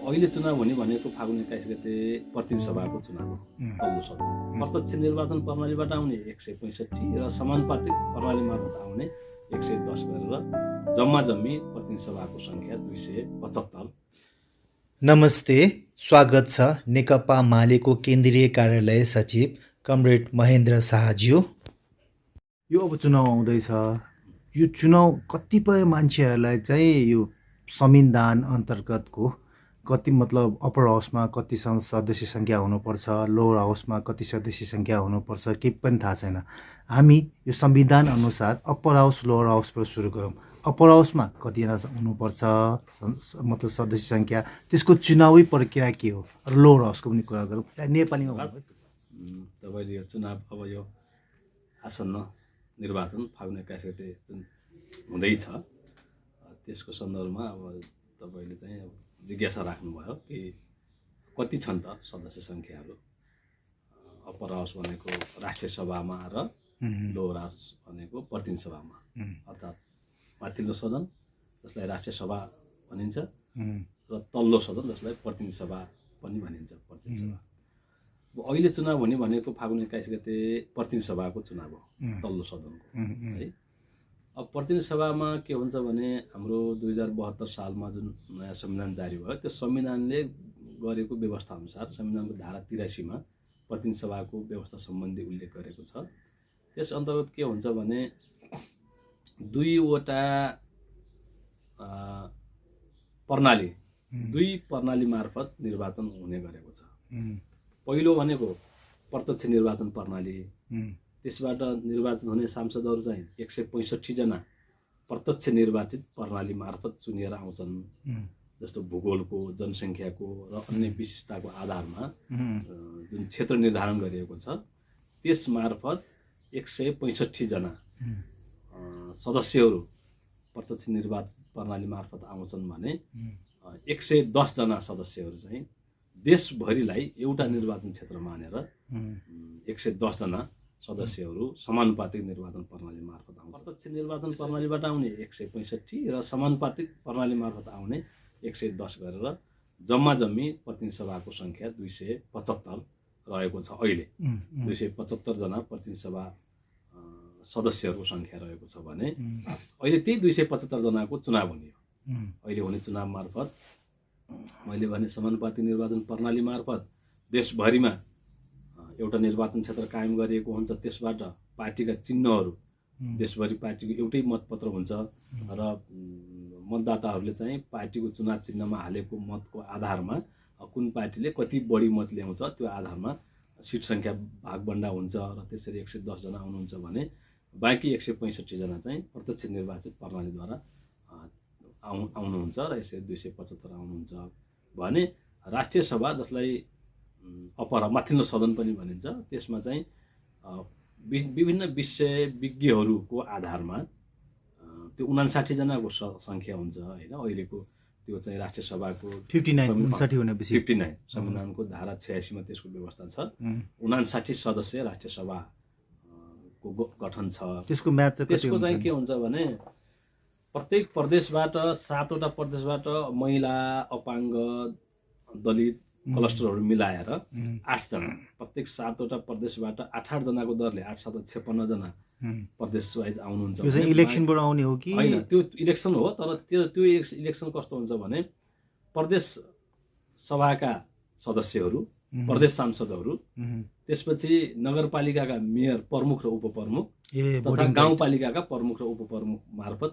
अहिले चुनाव हुने भनेको फागुन 21 गते प्रतिनिधि सभाको चुनाव हो। तल्लो सदन प्रत्यक्ष निर्वाचन प्रणालीबाट आउने 165 र समानुपातिक प्रणाली मार्फत आउने 110 गरेर जम्मा जम्मी प्रतिनिधि सभाको सङ्ख्या 275। नमस्ते, स्वागत छ नेकपा मालेको केन्द्रीय कार्यालय सचिव कमरेड महेन्द्र शाहज्यू। यो अब चुनाव आउँदैछ। यो चुनाव कतिपय मान्छेहरूलाई चाहिँ यो संविधान अन्तर्गतको कति मतलब अप्पर हाउसमा कति सदस्य सङ्ख्या हुनुपर्छ, लोवर हाउसमा कति सदस्य सङ्ख्या हुनुपर्छ केही पनि थाहा छैन। हामी यो संविधान अनुसार अप्पर हाउस लोवर हाउसबाट सुरु गरौँ। अप्पर हाउसमा कतिजना हुनुपर्छ मतलब सदस्य सङ्ख्या, त्यसको चुनावी प्रक्रिया के हो, र लोवर हाउसको पनि कुरा गरौँ। नेपालीमा तपाईँले यो चुनाव अब यो आसन्न निर्वाचन फागुन 21 गते जुन हुँदैछ त्यसको सन्दर्भमा अब तपाईँले चाहिँ जिज्ञासा राख्नुभयो कि कति छन् त सदस्य सङ्ख्याहरू। अप्पर हाउस भनेको राष्ट्रिय सभामा र लोवर हाउस भनेको प्रतिनिधि सभामा, अर्थात् माथिल्लो सदन जसलाई राष्ट्रिय सभा भनिन्छ र तल्लो सदन जसलाई प्रतिनिधि सभा पनि भनिन्छ। प्रतिनिधि सभा अब अहिले चुनाव हुने भनेको फागुन 21 गते प्रतिनिधि सभाको चुनाव हो, तल्लो सदनको है। अब प्रतिनिधि सभामा के हुन्छ भने हाम्रो 2072 सालमा जुन नयाँ संविधान जारी भयो त्यो संविधानले गरेको व्यवस्था अनुसार संविधानको धारा 83 मा प्रतिनिधि सभाको व्यवस्था सम्बन्धी उल्लेख गरेको छ। त्यस अन्तर्गत के हुन्छ भने दुई प्रणाली मार्फत निर्वाचन हुने गरेको छ। पहिलो भनेको प्रत्यक्ष निर्वाचन प्रणाली, त्यसबाट निर्वाचन हुने सांसदहरू चाहिँ 165 जना प्रत्यक्ष निर्वाचित प्रणाली मार्फत चुनिएर आउँछन्। जस्तो भूगोलको, जनसङ्ख्याको र अन्य विशिष्टताको आधारमा जुन क्षेत्र निर्धारण गरिएको छ त्यस मार्फत 165 जना सदस्यहरू प्रत्यक्ष निर्वाचित प्रणाली मार्फत आउँछन् भने 110 जना सदस्यहरू चाहिँ देशभरिलाई एउटा निर्वाचन क्षेत्र मानेर 110 जना सदस्यहरू समानुपातिक निर्वाचन प्रणाली मार्फत आउँछ। प्रत्यक्ष निर्वाचन प्रणालीबाट आउने 165 र समानुपातिक प्रणाली मार्फत आउने 110 गरेर जम्मा जम्मी प्रतिनिधि सभाको सङ्ख्या 275 रहेको छ। अहिले 275 जना प्रतिनिधि सभा सदस्यहरूको सङ्ख्या रहेको छ भने अहिले त्यही 275 जनाको चुनाव हुने हो। अहिले हुने चुनाव मार्फत मैले भने समानुपातिक निर्वाचन प्रणाली मार्फत देशभरिमा एउटा निर्वाचन क्षेत्र कायम गरिएको हुन्छ। त्यसबाट पार्टीका चिन्हहरू देशभरि पार्टीको एउटै मतपत्र हुन्छ र मतदाताहरूले चाहिँ पार्टीको चुनाव चिन्हमा हालेको मतको आधारमा कुन पार्टीले कति बढी मत ल्याउँछ त्यो आधारमा सिट सङ्ख्या भागबन्डा हुन्छ र त्यसरी 110 जना आउनुहुन्छ भने बाँकी 165 जना चाहिँ प्रत्यक्ष निर्वाचित प्रणालीद्वारा आउनुहुन्छ र यसरी 275 आउनुहुन्छ भने राष्ट्रिय सभा जसलाई अप्पर माथिल्लो सदन पनि भनिन्छ त्यसमा चाहिँ विभिन्न विषयविज्ञहरूको आधारमा त्यो 59 जनाको सङ्ख्या हुन्छ होइन। अहिलेको त्यो चाहिँ राष्ट्रिय सभाको 59 संविधानको धारा 86 मा त्यसको व्यवस्था छ। 59 सदस्य राष्ट्रिय सभाको गठन छ। त्यसको चाहिँ के हुन्छ भने प्रत्येक प्रदेशबाट 7 वटा प्रदेशबाट महिला, अपाङ्ग, दलित क्लस्टरहरू मिलाएर 8 जना, प्रत्येक 7 वटा प्रदेशबाट 8 जनाको दरले 8 7 56 जना प्रदेश वाइज आउनुहुन्छ। यो चाहिँ इलेक्सनबाट आउने हो कि होइन? त्यो इलेक्सन हो, तर त्यो इलेक्सन कस्तो हुन्छ भने प्रदेश सभाका सदस्यहरू, प्रदेश सांसदहरू, त्यसपछि नगरपालिकाका मेयर, प्रमुख र उपप्रमुख तथा गाउँपालिकाका प्रमुख र उपप्रमुख मार्फत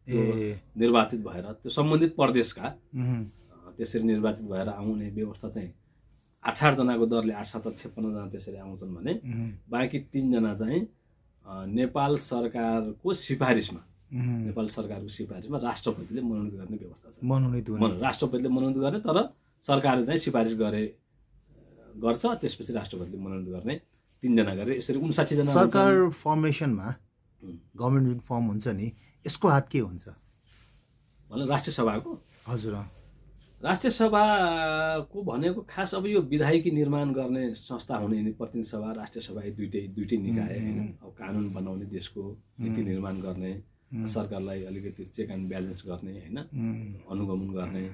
निर्वाचित भएर त्यो सम्बन्धित प्रदेशका त्यसरी निर्वाचित भएर आउने व्यवस्था चाहिँ 8 जनाको दरले 8 7 56 जना त्यसरी आउँछन् भने बाँकी 3 जना चाहिँ नेपाल सरकारको सिफारिसमा राष्ट्रपतिले मनोनित गर्ने व्यवस्था छ। राष्ट्रपतिले मनोनित गर्ने, तर सरकारले चाहिँ सिफारिस गर्छ, त्यसपछि राष्ट्रपतिले मनोनित गर्ने 3 जना गरेर यसरी 59 जना। सरकार फर्मेसनमा गभर्मेन्ट जुन फर्म हुन्छ नि यसको हात के हुन्छ भने राष्ट्रिय सभाको? हजुर, राष्ट्रिय सभाको भनेको खास अब यो विधायकी निर्माण गर्ने संस्था हुने प्रतिनिधि सभा, राष्ट्रिय सभा दुईटै निकाय हैन। अब कानुन बनाउने, देशको नीति निर्माण गर्ने, सरकारलाई अलिकति चेक एन्ड ब्यालेन्स गर्ने हैन, अनुगमन गर्ने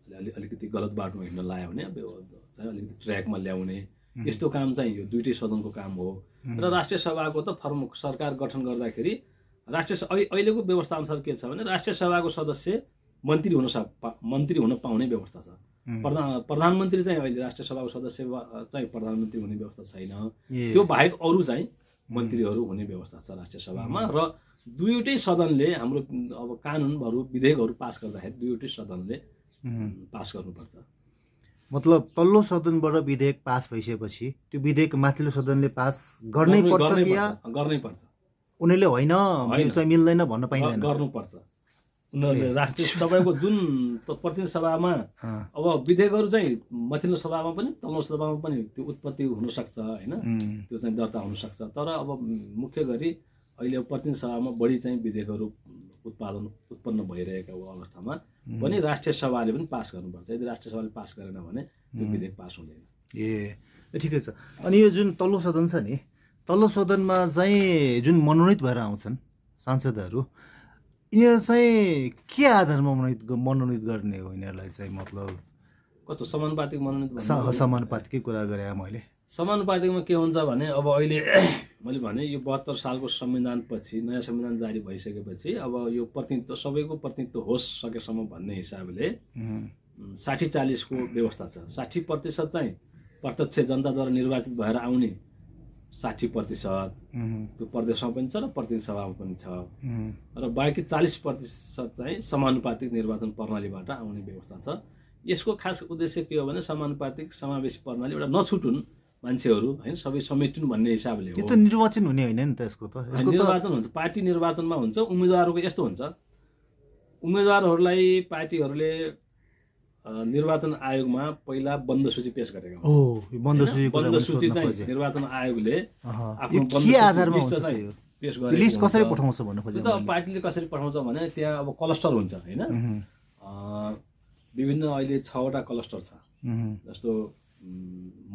अलिकति गलत बाटोमा हिँड्न लायो भने अब चाहिँ अलिकति ट्र्याकमा ल्याउने यस्तो काम चाहिँ यो दुईटै सदनको काम हो। र राष्ट्रिय सभाको त सरकार गठन गर्दाखेरि अहिलेको व्यवस्था अनुसार के छ भने राष्ट्रिय सभाको सदस्य मन्त्री हुन पाउने व्यवस्था छ। प्रधानमन्त्री चाहिँ अहिले राष्ट्रिय सभाको सदस्य चाहिँ प्रधानमन्त्री हुने व्यवस्था छैन। त्यो बाहेक अरू चाहिँ मन्त्रीहरू हुने व्यवस्था छ राष्ट्रिय सभामा। र दुईवटै सदनले हाम्रो अब कानुनहरू विधेयकहरू पास गर्दाखेरि दुईवटै सदनले पास गर्नुपर्छ। मतलब तल्लो सदनबाट विधेयक पास भइसकेपछि त्यो विधेयक माथिल्लो सदनले पास गर्नै पर्छ या गर्नै पर्छ? उनीहरूले होइन मिल्दैन भन्न पाइँदैन, गर्नुपर्छ। उनीहरूले राष्ट्रिय तपाईँको जुन प्रतिनिधि सभामा अब विधेयकहरू चाहिँ माथिल्लो सभामा पनि तल्लो सभामा पनि त्यो उत्पत्ति हुनसक्छ होइन, त्यो चाहिँ दर्ता हुनसक्छ। तर अब मुख्य गरी अहिले प्रतिनिधि सभामा बढी चाहिँ विधेयकहरू उत्पन्न भइरहेको अवस्थामा पनि राष्ट्रिय सभाले पनि पास गर्नुपर्छ। यदि राष्ट्रिय सभाले पास गरेन भने त्यो विधेयक पास हुँदैन। ठिकै छ। अनि यो जुन तल्लो सदन छ नि, तल्लो सदनमा चाहिँ जुन मनोनित भएर आउँछन् सांसदहरू, यिनीहरू चाहिँ के आधारमा मनोनित गर्ने हो यिनीहरूलाई चाहिँ? मतलब कस्तो समानुपातिक मनोनित? समानुपातिकै कुरा गरेँ मैले। समानुपातिकमा के हुन्छ भने अब अहिले मैले भने यो 72 सालको संविधानपछि नयाँ संविधान जारी भइसकेपछि अब यो प्रतिनिधित्व सबैको प्रतिनिधित्व होस् सकेसम्म भन्ने हिसाबले 60-40 को व्यवस्था छ। 60% चाहिँ प्रत्यक्ष जनताद्वारा निर्वाचित भएर आउने 60%, त्यो प्रदेशमा पनि छ र प्रतिनिधि सभामा पनि छ। र बाँकी 40% चाहिँ समानुपातिक निर्वाचन प्रणालीबाट आउने व्यवस्था छ। यसको खास उद्देश्य के हो भने समानुपातिक समावेशी प्रणाली एउटा नछुटुन् मान्छेहरू होइन, सबै समेटुन् भन्ने हिसाबले हो। यो त निर्वाचन हुने होइन नि त? यसको त निर्वाचन हुन्छ, पार्टी निर्वाचनमा हुन्छ। उम्मेदवारको यस्तो हुन्छ, उम्मेदवारहरूलाई पार्टीहरूले निर्वाचन आयोगमा पहिला बन्द सूची पेश गरेका हुन्छ। बन्द सूची चाहिँ निर्वाचन आयोगले आफ्नो पेश गरेको लिस्ट कसरी पठाउँछ भन्नु खोजेको? त पार्टीले कसरी पठाउँछ भने त्यहाँ अब क्लस्टर हुन्छ होइन, विभिन्न अहिले 6वटा क्लस्टर छ। जस्तो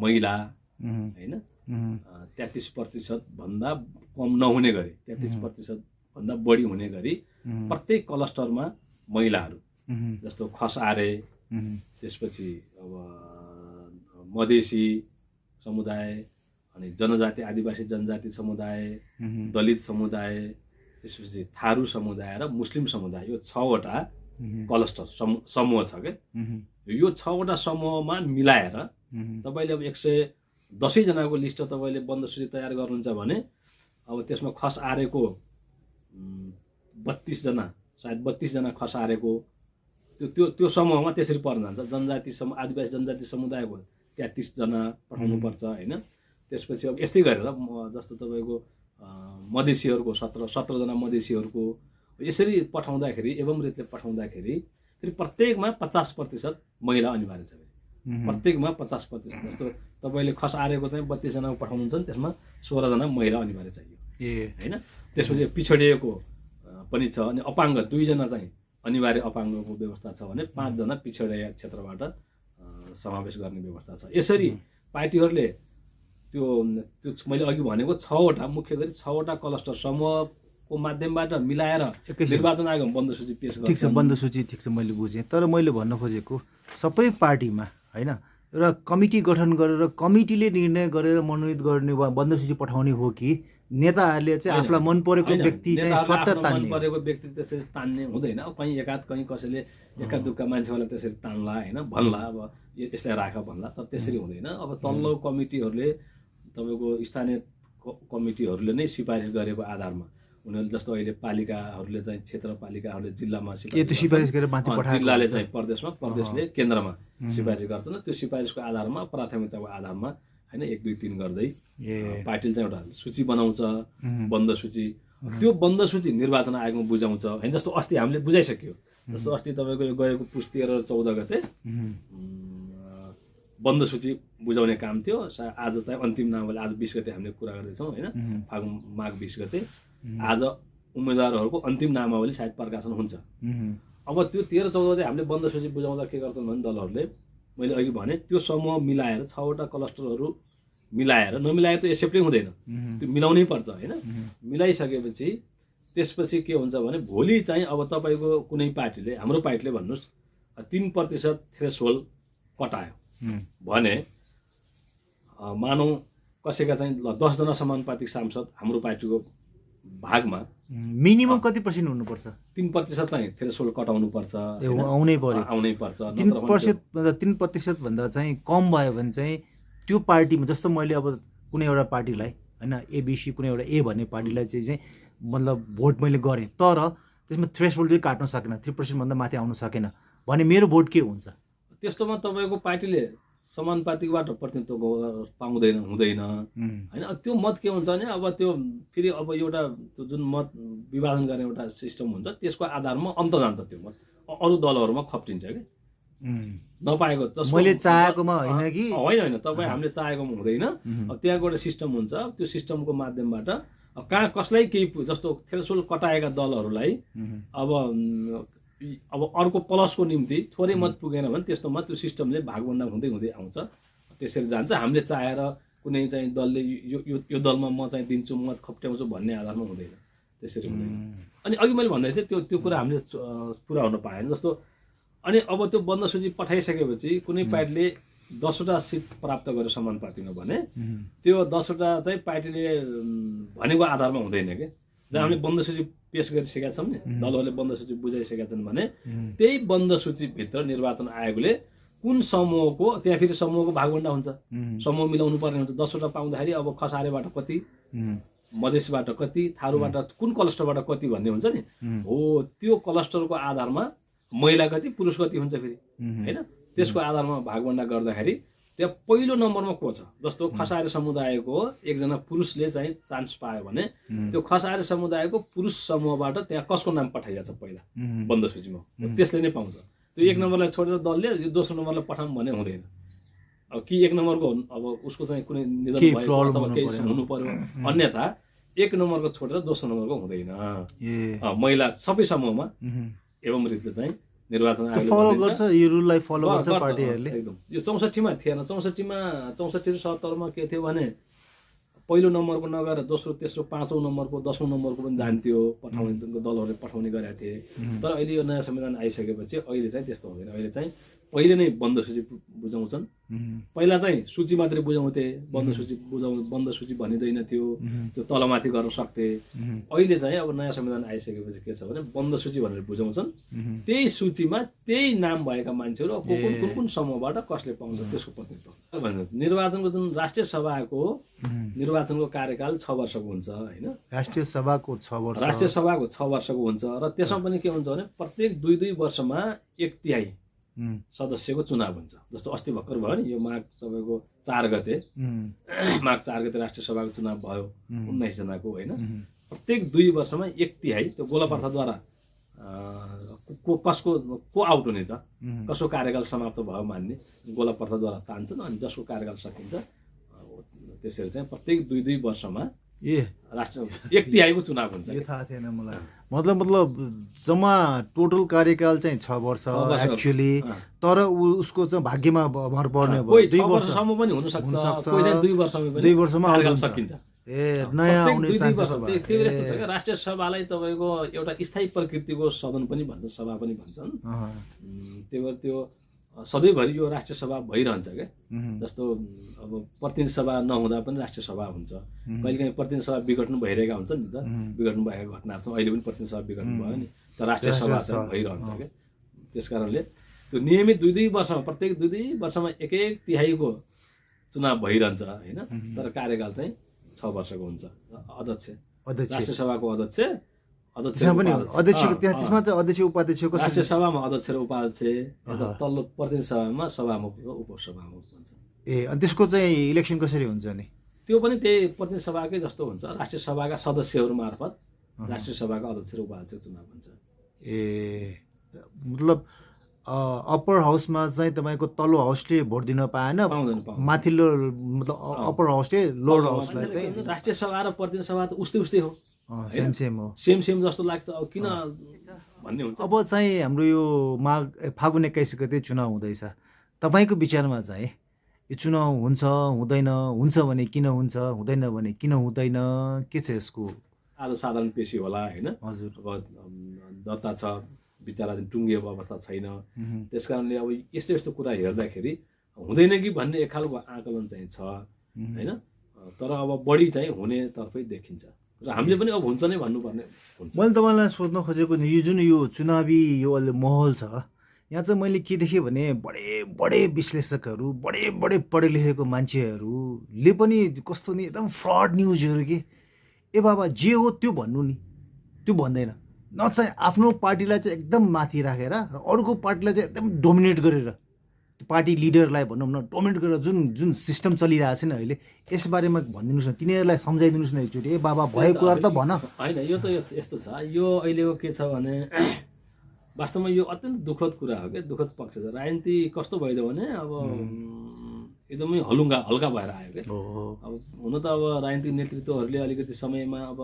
महिला होइन 33% भन्दा कम नहुने गरी 33% भन्दा बढी हुने गरी प्रत्येक क्लस्टरमा महिलाहरू, जस्तो खसारे, त्यसपछि अब मधेसी समुदाय, अनि जनजाति आदिवासी जनजाति समुदाय, दलित समुदाय, त्यसपछि थारू समुदाय र मुस्लिम समुदाय, यो 6वटा क्लस्टर समूह छ क्या। यो 6वटा समूहमा मिलाएर तपाईँले अब 110 जनाको लिस्ट तपाईँले बन्द सूची तयार गर्नुहुन्छ भने अब त्यसमा खस आरेको 32 जना, सायद 32 जना खस आरेको त्यो समूहमा त्यसरी पर्न जान्छ। जनजाति आदिवासी जनजाति समुदायको 33 जना पठाउनुपर्छ होइन। त्यसपछि अब यस्तै गरेर जस्तो तपाईँको मधेसीहरूको 17 जना मधेसीहरूको यसरी पठाउँदाखेरि एवं रीतिले पठाउँदाखेरि फेरि प्रत्येकमा 50% महिला अनिवार्य छ। प्रत्येकमा 50%, जस्तो तपाईँले खस आरेको चाहिँ 32 जनाको पठाउनुहुन्छ भने त्यसमा 16 जना महिला अनिवार्य चाहियो होइन। त्यसपछि पिछडिएको पनि छ, अनि अपाङ्ग 2 जना चाहिँ अनिवार्य अपाङ्गको व्यवस्था छ भने 5 जना पिछडिएका क्षेत्रबाट समावेश गर्ने व्यवस्था छ। यसरी पार्टीहरूले त्यो मैले अघि भनेको 6वटा मुख्य गरी 6वटा क्लस्टर समूहको माध्यमबाट मिलाएर निर्वाचन आयोगमा बन्द सूची पेश गर्छ। ठिक छ, बन्द सूची ठिक छ, मैले बुझेँ। तर मैले भन्न खोजेको सबै पार्टीमा होइन र कमिटी गठन गरेर कमिटीले निर्णय गरेर मनोनित गर्ने वा बन्द सूची पठाउने हो कि नेताहरूले चाहिँ आफूलाई मन परेको व्यक्ति चाहिँ स्वतः तान्ने? मन परेको व्यक्ति त्यसरी तान्ने हुँदैन। कहीँ एकाध कहीँ कसैले एका दुक्का मान्छेलाई त्यसरी तान्ला होइन, भन्ला अब यसलाई राख भन्ला, तर त्यसरी हुँदैन। अब तल्लो कमिटीहरूले तपाईँको स्थानीय कमिटीहरूले नै सिफारिस गरेको आधारमा उनीहरूले, जस्तो अहिले पालिकाहरूले चाहिँ क्षेत्रपालिकाहरूले जिल्लामा सिफारिस गरेर माथि पठाएको, जिल्लाले चाहिँ प्रदेशमा, प्रदेशले केन्द्रमा सिफारिस गर्छन्। त्यो सिफारिसको आधारमा प्राथमिकताको आधारमा होइन 1, 2, 3 गर्दै पार्टीले चाहिँ एउटा सूची बनाउँछ, बन्द सूची। त्यो बन्द सूची निर्वाचन आयोगमा बुझाउँछ होइन। जस्तो अस्ति हामीले बुझाइसक्यो, जस्तो अस्ति तपाईँको गएको पुस 13 र 14 गते बन्द सूची बुझाउने काम थियो। आज चाहिँ अन्तिम नामावली, आज 20 गते हामीले कुरा गर्दैछौँ होइन, माघ 20 गते आज उम्मेदवारहरूको अन्तिम नामावली सायद प्रकाशन हुन्छ। अब त्यो 13-14 गते हामीले बन्द सूची बुझाउँदा के गर्छन् भने दलहरूले, मैले अघि भने त्यो समूह मिलाएर 6वटा क्लस्टरहरू मिलाएर, नमिलाएर त एक्सेप्टै हुँदैन, त्यो मिलाउनै पर्छ होइन। मिलाइसकेपछि त्यसपछि के हुन्छ भने भोलि चाहिँ अब तपाईँको कुनै पार्टीले, हाम्रो पार्टीले भन्नुहोस्, 3% थ्रेसहोल्ड कटायो उम्, भने मानौँ कसैका चाहिँ ल 10 जना समानुपातिक सांसद हाम्रो पार्टीको भागमा मिनिमम कति पर्सेन्ट हुनुपर्छ 3% चाहिँ थ्रेसहोल्ड कटाउनु पर्छ ए, आउनै पर्यो आउनै पर्छ 3% भन्दा चाहिँ कम भयो भने चाहिँ त्यो पार्टीमा जस्तो मैले अब कुनै एउटा पार्टीलाई होइन एबिसी कुनै एउटा ए भन्ने पार्टीलाई चाहिँ मतलब भोट मैले गरेँ तर त्यसमा थ्रेसहोल्ड चाहिँ काट्न सकेन 3% भन्दा माथि आउन सकेन भने मेरो भोट के हुन्छ त्यस्तोमा तपाईँको पार्टीले समानुपातिकबाट प्रतिनिधित्व पाउँदैन हुँदैन होइन त्यो मत के हुन्छ भने अब त्यो फेरि अब एउटा त्यो जुन मत विभाजन गर्ने एउटा सिस्टम हुन्छ त्यसको आधारमा अन्त जान्छ त्यो मत अरू दलहरूमा खप्टिन्छ कि नपाएको मैले चाहेकोमा होइन कि होइन तपाईँ हामीले चाहेकोमा हुँदैन त्यहाँको एउटा सिस्टम हुन्छ त्यो सिस्टमको माध्यमबाट कहाँ कसलाई केही जस्तो थ्रेसहोल्ड कटाएका दलहरूलाई अब अर्को प्लसको निम्ति थोरै मत पुगेन भने त्यस्तोमा त्यो सिस्टमले भागभण्डा हुँदै हुँदै आउँछ त्यसरी जान्छ हामीले चाहेर कुनै चाहिँ दलले यो दलमा म चाहिँ दिन्छु मत खप्ट्याउँछु भन्ने आधारमा हुँदैन त्यसरी हुँदैन अनि अघि मैले भन्दै थिएँ त्यो कुरा हामीले पुरा हुन पाएन जस्तो अनि अब त्यो बन्द सूची पठाइसकेपछि कुनै पार्टीले 10वटा सिट प्राप्त गरेर समानुपातिकमा भने त्यो 10वटा चाहिँ पार्टीले भनेको आधारमा हुँदैन कि जहाँ हामीले बन्द सूची पेश गरिसकेका छौँ नि दलहरूले बन्द सूची बुझाइसकेका छन् भने त्यही बन्द सूचीभित्र निर्वाचन आयोगले कुन समूहको त्यहाँ फेरि समूहको भागभण्डा हुन्छ समूह मिलाउनु पर्ने हुन्छ 10वटा पाउँदाखेरि अब खसारेबाट कति मधेसबाट कति थारूबाट कुन क्लस्टरबाट कति भन्ने हुन्छ नि हो त्यो क्लस्टरको आधारमा महिला कति पुरुष कति हुन्छ फेरि होइन त्यसको आधारमा भागभण्डा गर्दाखेरि त्यहाँ पहिलो नम्बरमा को छ जस्तो खसारे समुदायको एकजना पुरुषले चाहिँ चान्स पायो भने त्यो खसारे समुदायको पुरुष समूहबाट त्यहाँ कसको नाम पठाइएको छ पहिला बन्द सूचीमा त्यसले नै पाउँछ त्यो 1 नम्बरलाई छोडेर दलले यो दोस्रो नम्बरलाई पठाउँ भने हुँदैन अब कि 1 नम्बरको अब उसको चाहिँ कुनै निधन भएको अथवा केही हुनु पर्यो अन्यथा 1 नम्बरको छोडेर दोस्रो नम्बरको हुँदैन महिला सबै समूहमा एवं रीतिले चाहिँ निर्वाचन आयोगले फलो गर्छ यो रुललाई फलो गर्छ पार्टीहरूले एकदम यो 64 मा थिएन 64 मा 64 र 70 मा के थियो भने पहिलो नम्बरको नगएर दोस्रो तेस्रो पाँचौं नम्बरको 10औं नम्बरको पनि जान्थ्यो पठाउने दलहरूले पठाउने गरेका थिए तर अहिले यो नयाँ संविधान आइसकेपछि अहिले चाहिँ त्यस्तो हुँदैन अहिले चाहिँ पहिले नै बन्द सूची बुझाउँछन् पहिला चाहिँ सूची मात्रै बुझाउँथे बन्द सूची भनिदैन थियो त्यो तलमाथि गर्न सक्थे अहिले चाहिँ अब नयाँ संविधान आइसकेपछि के छ भने बन्द सूची भनेर बुझाउँछन् त्यही सूचीमा त्यही नाम भएका मान्छेहरू कुन कुन समूहबाट कसले पाउँछ त्यसको प्रतिनिधित्व हुन्छ निर्वाचनको जुन राष्ट्रिय सभाको निर्वाचनको कार्यकाल 6 वर्षको हुन्छ हैन राष्ट्रिय सभाको 6 वर्षको हुन्छ र त्यसमा पनि के हुन्छ भने प्रत्येक 2 वर्षमा 1/3 सदस्यको चुनाव हुन्छ जस्तो अस्ति भर्खर भयो नि यो माघ तपाईको 4 गते माघ 4 गते राष्ट्रिय सभाको चुनाव भयो 19 जनाको हैन प्रत्येक 2 वर्षमा 1/3 त्यो गोलापर्थद्वारा को आउट हुने त कसको कार्यकाल समाप्त भयो मान्ने गोलापर्थद्वारा तान्छन् अनि जसको कार्यकाल सकिन्छ त्यसरी चाहिँ प्रत्येक 2 वर्षमा राष्ट्र 1/3 को चुनाव हुन्छ यो थाहा थिएन मलाई मतलब जम्मा टोटल कार्यकाल चाहिँ 6 वर्ष एक्चुअली तर उसको चाहिँ भाग्यमा भर पर्ने भयो 2 वर्षसम्म पनि हुन सक्छ कोही चाहिँ 2 वर्षमा पनि 2 वर्षमा कार्यकाल सकिन्छ नयाँ आउने चान्सेस छ त्यही यस्तो छ के राष्ट्रिय सभालाई तपाईको एउटा स्थायी प्रकृतिको सदन पनि भन्छ सभा पनि भन्छन् त्यही भएर त्यो सधैँभरि यो राष्ट्रिय सभा भइरहन्छ क्या जस्तो अब प्रतिनिधि सभा नहुँदा पनि राष्ट्रिय सभा हुन्छ कहिलेकाहीँ प्रतिनिधि सभा विघटन भइरहेका हुन्छ नि त विघटन भएका घटनाहरू छन् अहिले पनि प्रतिनिधि सभा विघटन भयो नि त राष्ट्रिय सभा चाहिँ भइरहन्छ क्या त्यस कारणले त्यो नियमित 2 वर्षमा प्रत्येक 2 वर्षमा 1/3 को चुनाव भइरहन्छ हैन तर कार्यकाल चाहिँ 6 वर्षको हुन्छ अध्यक्ष राष्ट्रिय सभाको अध्यक्ष त्यसमा चाहिँ अध्यक्ष उपाध्यक्षको राष्ट्रिय सभामा अध्यक्ष र उपाध्यक्ष तल्लो प्रतिनिधि सभामा सभामुख र उपसभामुख हुन्छ अनि त्यसको चाहिँ इलेक्सन कसरी हुन्छ नि त्यो पनि त्यही प्रतिनिधि सभाकै जस्तो हुन्छ राष्ट्रिय सभाका सदस्यहरू मार्फत राष्ट्रिय सभाका अध्यक्ष र उपाध्यक्ष चुनाव हुन्छ मतलब अप्पर हाउसमा चाहिँ तपाईको तल्लो हाउसले भोट दिन पाएन माथिल्लो मतलब अप्पर हाउसले लोअर हाउसलाई चाहिँ राष्ट्रिय सभा र प्रतिनिधि सभा त उस्तै हो सेम हो सेम जस्तो लाग्छ अब किन भन्ने हुन्छ अब चाहिँ हाम्रो यो माघ फागुन 21 गते चुनाव हुँदैछ तपाईको विचारमा चाहिँ यो चुनाव हुन्छ हुँदैन हुन्छ भने किन हुन्छ हुँदैन भने किन हुँदैन के छ यसको आज साधारण पेशी होला हैन हजुर अब दर्ता छ विचाराधीन टुङ्गिएको अवस्था छैन। त्यस कारणले अब यस्तो यस्तो कुरा हेर्दाखेरि हुँदैन कि भन्ने एक खालको आकलन चाहिँ छ होइन। तर अब बढी चाहिँ हुनेतर्फै देखिन्छ र हामीले पनि अब हुन्छ नै भन्नुपर्ने हुन्छ। मैले तपाईँलाई सोध्न खोजेको नि यो जुन यो चुनावी यो अहिले माहौल छ, यहाँ चाहिँ मैले के देखेँ भने बडे बडे विश्लेषकहरू, बडे बडे पढे लेखेको मान्छेहरूले पनि कस्तो नि एकदम फ्रड न्युजहरू के ए बाबा जे हो त्यो भन्नु नि, त्यो भन्दैन न चाहिँ आफ्नो पार्टीलाई चाहिँ एकदम माथि राखेर र अरूको पार्टीलाई चाहिँ एकदम डोमिनेट गरेर, पार्टी लिडरलाई भनौँ न डोमिनेट गरेर जुन जुन सिस्टम चलिरहेको छ नि अहिले, यसबारेमा भनिदिनुहोस् न, तिनीहरूलाई सम्झाइदिनुहोस् न एकचोटि। ए बाबा भएको कुरा त भन होइन। यो त यस्तो छ, यो अहिलेको के छ भने वास्तवमा यो अत्यन्त दुःखद कुरा हो क्या, दुःखद पक्ष छ। राजनीति कस्तो भइदियो भने अब एकदमै हल्का भएर आयो क्या। अब हुन त अब राजनीतिक नेतृत्वहरूले अलिकति समयमा अब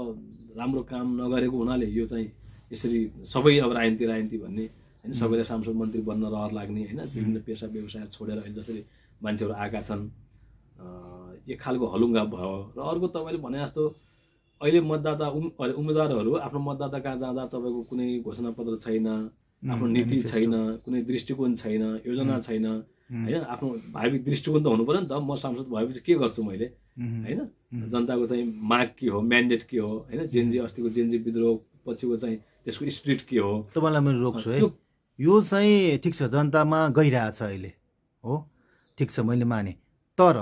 राम्रो काम नगरेको हुनाले यो चाहिँ यसरी सबै अब राजनीति भन्ने होइन, सबैलाई सांसद मन्त्री बन्न रहर लाग्ने होइन, विभिन्न पेसा व्यवसाय छोडेर अहिले जसरी मान्छेहरू आएका छन्, एक खालको हलुङ्गा भयो। र अर्को तपाईँले भने जस्तो अहिले मतदाता उम्मेदवारहरू आफ्नो मतदाता कहाँ जाँदा तपाईँको कुनै घोषणापत्र छैन, आफ्नो नीति छैन, कुनै दृष्टिकोण छैन, योजना छैन होइन। आफ्नो भावी दृष्टिकोण त हुनु पऱ्यो नि त, म सांसद भएपछि के गर्छु मैले होइन, जनताको चाहिँ माग के हो, म्यान्डेट के हो होइन, अस्तिको जेनजी विद्रोह पछिको चाहिँ त्यसको स्पिरिट के हो। तपाईँलाई मैले रोक्छु है, यो चाहिँ ठिक छ जनतामा गइरहेछ अहिले हो, ठिक छ मैले माने, तर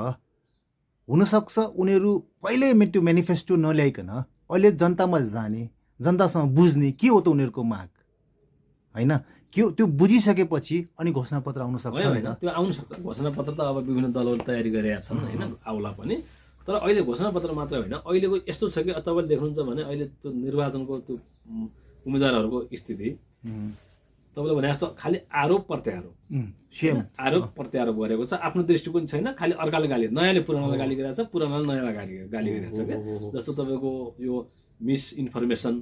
हुनसक्छ उनीहरू पहिल्यै त्यो मेनिफेस्टो नल्याइकन अहिले जनतामा जाने, जनतासँग बुझ्ने के हो त उनीहरूको माग होइन, के त्यो बुझिसकेपछि अनि घोषणापत्र आउन सक्छ होइन। त्यो आउन सक्छ घोषणापत्र त अब विभिन्न दलहरूले तयारी गरिरहेका छन् होइन, आउला पनि। तर अहिले घोषणापत्र मात्रै होइन, अहिलेको यस्तो छ कि तपाईँले देख्नुहुन्छ भने अहिले त्यो निर्वाचनको त्यो उम्मेदवारहरूको स्थिति तपाईँले भने जस्तो खालि आरोप प्रत्यारोप गरेको छ, आफ्नो दृष्टिकोण छैन, खालि अर्काले गाली, नयाँले पुरानोलाई गाली गरिरहेको छ, पुरानोले नयाँलाई गाली गरिरहेको छ क्या। जस्तो तपाईँको यो मिस इन्फर्मेसन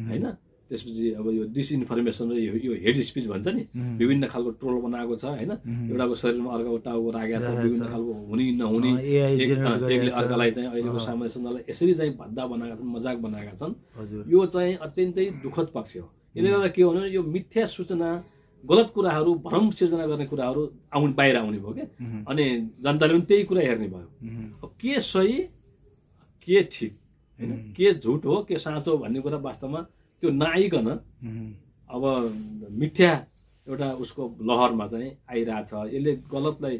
होइन, त्यसपछि अब यो डिसइन्फर्मेसन र यो हेड स्पिच भन्छ नि, विभिन्न खालको ट्रोल बनाएको छ होइन, एउटाको शरीरमा अर्काको टाउको राखेको छ, विभिन्न खालको हुने नहुने, एकले अर्कालाई चाहिँ अहिलेको सामाजिक सञ्जाललाई यसरी चाहिँ भद्दा बनाएका छन्, मजाक बनाएका छन्। यो चाहिँ अत्यन्तै दुःखद पक्ष हो। यसले गर्दा के हो भने यो मिथ्या सूचना, गलत कुराहरू, भ्रम सिर्जना गर्ने कुराहरू बाहिर आउने भयो क्या, अनि जनताले पनि त्यही कुरा हेर्ने भयो। अब के सही के ठिक होइन, के झुट हो के साँचो भन्ने कुरा वास्तवमा त्यो नआइकन अब मिथ्या एउटा उसको लहरमा चाहिँ आइरहेछ। यसले गलतलाई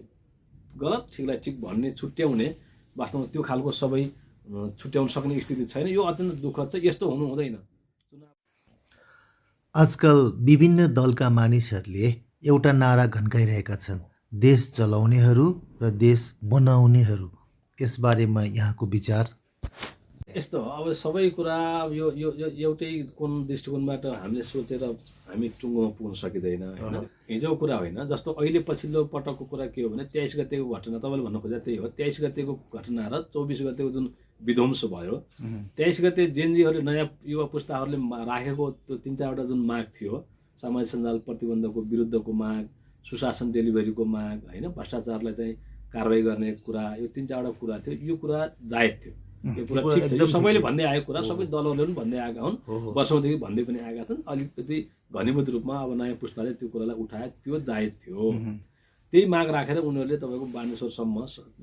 गलत, ठिकलाई ठिक भन्ने छुट्याउने वास्तवमा त्यो खालको सबै छुट्याउन सक्ने स्थिति छैन। यो अत्यन्त दुःखद छ, यस्तो हुनु हुँदैन। आजकल विभिन्न दलका मानिसहरूले एउटा नारा घन्काइरहेका छन्, देश चलाउनेहरू र देश बनाउनेहरू। यसबारेमा यहाँको विचार? यस्तो हो, अब सबै कुरा यो यो यो एउटै कुन दृष्टिकोणबाट हामीले सोचेर हामी टुङ्गोमा पुग्न सकिँदैन होइन। हिजोको कुरा होइन, जस्तो अहिले पछिल्लो पटकको कुरा के हो भने 23 गतेको घटना, तपाईँले भन्नु खोजेको त्यही हो। 23 गतेको घटना र 24 गतेको जुन विध्वंस भयो, 23 गते जेनजीहरूले, नयाँ युवा पुस्ताहरूले राखेको त्यो 3-4वटा जुन माग थियो, सामाजिक सञ्जाल प्रतिबन्धको विरुद्धको माग, सुशासन डेलिभरीको माग होइन, भ्रष्टाचारलाई चाहिँ कारवाही गर्ने कुरा, यो 3-4वटा कुरा थियो। यो कुरा जायज थियो, यो कुरा ठिक छ, यो सबैले भन्दै आएको कुरा, सबै दलहरूले पनि भन्दै आएका हुन्, वर्षौँदेखि भन्दै पनि आएका छन्। अलिकति घनीभूत रूपमा अब नयाँ पुस्ताले त्यो कुरालाई उठाए, त्यो जायज थियो। त्यही माग राखेर उनीहरूले तपाईँको बानेश्वरसम्म,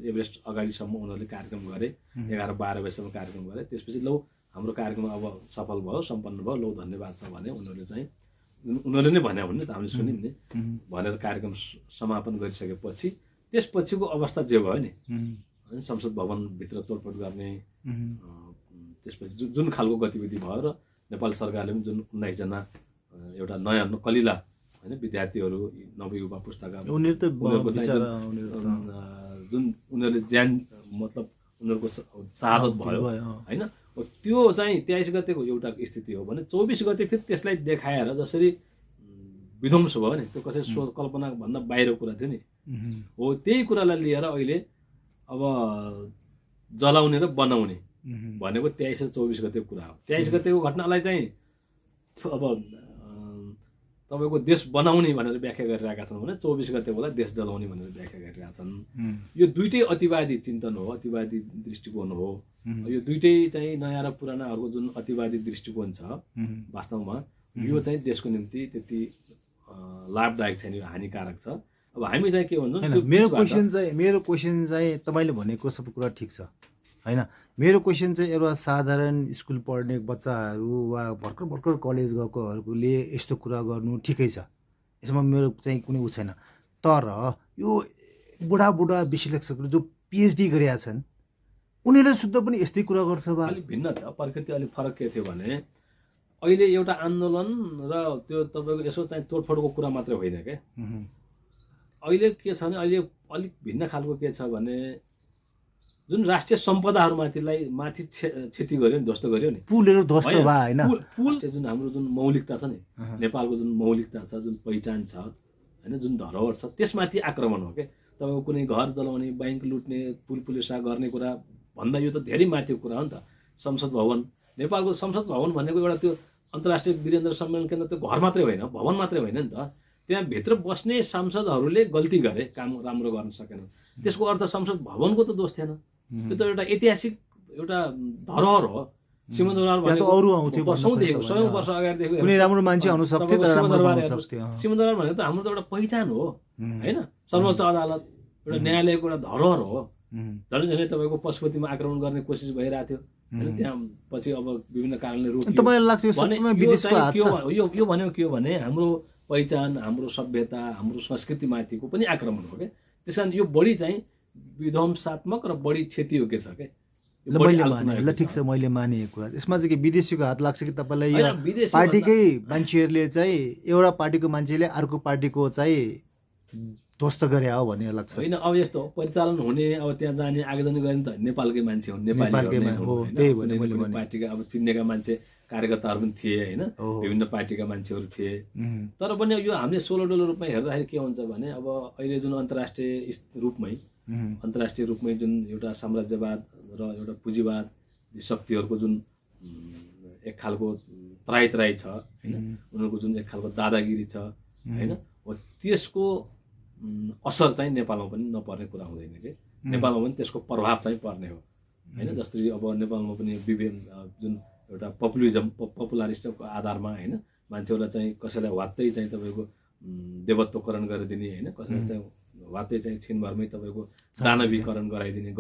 एभरेस्ट अगाडिसम्म उनीहरूले कार्यक्रम गरे, 11-12 बजीसम्म कार्यक्रम गरे। त्यसपछि लौ हाम्रो कार्यक्रम अब सफल भयो, सम्पन्न भयो, लौ धन्यवाद छ भने उनीहरूले नै भने हुन् नि त, हामीले सुन्यौँ नि भनेर कार्यक्रम समापन गरिसकेपछि त्यसपछिको अवस्था जे भयो नि, संसद भवनभित्र तोडफोड गर्ने, त्यसपछि जुन खालको गतिविधि भयो र नेपाल सरकारले पनि जुन 19 जना एउटा नयाँ कलिला होइन विद्यार्थीहरू, नवयुवा पुस्ताका उनीहरूको जुन उनीहरूले ज्यान मतलब उनीहरूको शहादत भयो होइन, त्यो चाहिँ 23 गतेको एउटा स्थिति हो भने 24 गते फेरि त्यसलाई देखाएर जसरी विध्वंस भयो नि, त्यो कसै सोच कल्पना भन्दा बाहिरको कुरा थियो नि हो। त्यही कुरालाई लिएर अहिले अब जलाउने र बनाउने भनेको 23 र 24 गतेको कुरा हो। 23 गतेको घटनालाई चाहिँ अब तपाईँको देश बनाउने भनेर व्याख्या गरिरहेका छन् भने 24 गतेकोलाई देश जलाउने भनेर व्याख्या गरिरहेका छन्। यो दुइटै अतिवादी चिन्तन हो, अतिवादी दृष्टिकोण हो। यो दुइटै चाहिँ नयाँ र पुरानाहरूको जुन अतिवादी दृष्टिकोण छ, वास्तवमा यो चाहिँ देशको निम्ति त्यति लाभदायक छैन, यो हानिकारक छ। अब हामी चाहिँ के भन्छौँ, होइन, मेरो क्वेसन चाहिँ तपाईँले भनेको सब कुरा ठिक छ होइन। मेरो क्वेसन चाहिँ एउटा साधारण स्कुल पढ्ने बच्चाहरू वा भर्खर भर्खर कलेज गएकोहरूले यस्तो कुरा गर्नु ठिकै छ, यसमा मेरो चाहिँ कुनै उ छैन। तर यो बुढा विश्लेषकहरू जो पिएचडी गरेका छन् उनीहरूले शुद्ध पनि यस्तै कुरा गर्छ बा? अलिक भिन्न थियो, प्रकृति अलिक फरक के थियो भने अहिले एउटा आन्दोलन र त्यो तपाईँको यसो चाहिँ तोडफोडको कुरा मात्रै होइन क्या। अहिले के छ भने अहिले अलिक भिन्न खालको के छ भने जुन राष्ट्रिय सम्पदाहरूमाथिलाई माथि क्षति गर्यो नि, ध्वस्त गर्यो नि, पुलहरू ध्वस्त भए होइन। पुल जुन हाम्रो जुन मौलिकता छ नि, नेपालको जुन मौलिकता छ, जुन पहिचान छ होइन, जुन धरोहर छ, त्यसमाथि आक्रमण हो क्या। तपाईँको कुनै घर जलाउने, बैंक लुट्ने, पुल पुलिसा गर्ने कुरा भन्दा यो त धेरै माथिको कुरा हो नि त। संसद भवन, नेपालको संसद भवन भनेको एउटा त्यो अन्तर्राष्ट्रिय वीरेन्द्र सम्मेलन केन्द्र त्यो घर मात्रै होइन, भवन मात्रै होइन नि त। त्यहाँभित्र बस्ने सांसदहरूले गल्ती गरे, काम राम्रो गर्न सकेन, त्यसको अर्थ संसद भवनको त दोष थिएन। त्यो त एउटा ऐतिहासिक एउटा धरोहर हो। सिंहदरबार भनेको वर्षौँदेखि, 100 वर्ष अगाडिदेखि राम्रो मान्छे आउनु सक्थ्यो, सिंहदरबार भनेको त हाम्रो त एउटा पहिचान हो होइन। सर्वोच्च अदालत एउटा न्यायालयको एउटा धरोहर हो। झनै तपाईँको पशुपतिमा आक्रमण गर्ने कोसिस भइरहेको थियो होइन, त्यहाँ पछि अब विभिन्न कारणले रोकियो। यो भनेको के हो भने हाम्रो पहिचान, हाम्रो सभ्यता, हाम्रो संस्कृतिमाथिको पनि आक्रमण हो क्या। त्यस कारण यो बढी चाहिँ विध्वंसात्मक र बढी क्षतियोग्य छ क्या। ल ठिक छ, मैले माने कुरा। यसमा चाहिँ के विदेशीको हात लाग्छ कि तपाईँलाई? यो पार्टीकै मान्छेहरूले चाहिँ एउटा पार्टीको मान्छेले अर्को पार्टीको चाहिँ ध्वस्त गरे हो भन्ने लाग्छ होइन। अब यस्तो परिचालन हुने, अब त्यहाँ जाने आयोजना गर्ने त नेपालकै मान्छे हुन्, नेपाली पार्टीका अब चिन्नेका मान्छे कार्यकर्ताहरू पनि थिए होइन, विभिन्न पार्टीका मान्छेहरू थिए। तर पनि यो हामीले सोलो रूपमा हेर्दाखेरि के हुन्छ भने अब अहिले जुन अन्तर्राष्ट्रिय रूपमै जुन एउटा साम्राज्यवाद र एउटा पुँजीवाद शक्तिहरूको जुन एक खालको तराई छ होइन, उनीहरूको जुन एक खालको दादागिरी छ होइन, हो त्यसको असर चाहिँ नेपालमा पनि नपर्ने कुरा हुँदैन कि। नेपालमा पनि त्यसको प्रभाव चाहिँ पर्ने हो होइन। जस्तै अब नेपालमा पनि विभिन्न जुन एउटा पपुलारिस्टको आधारमा होइन, मान्छेहरूलाई चाहिँ कसैलाई वात्तै चाहिँ तपाईँको देवत्वकरण गरिदिने होइन, कसैलाई चाहिँ वात्तै चाहिँ छिनभरमै तपाईँको दानवीकरण गरिदिने।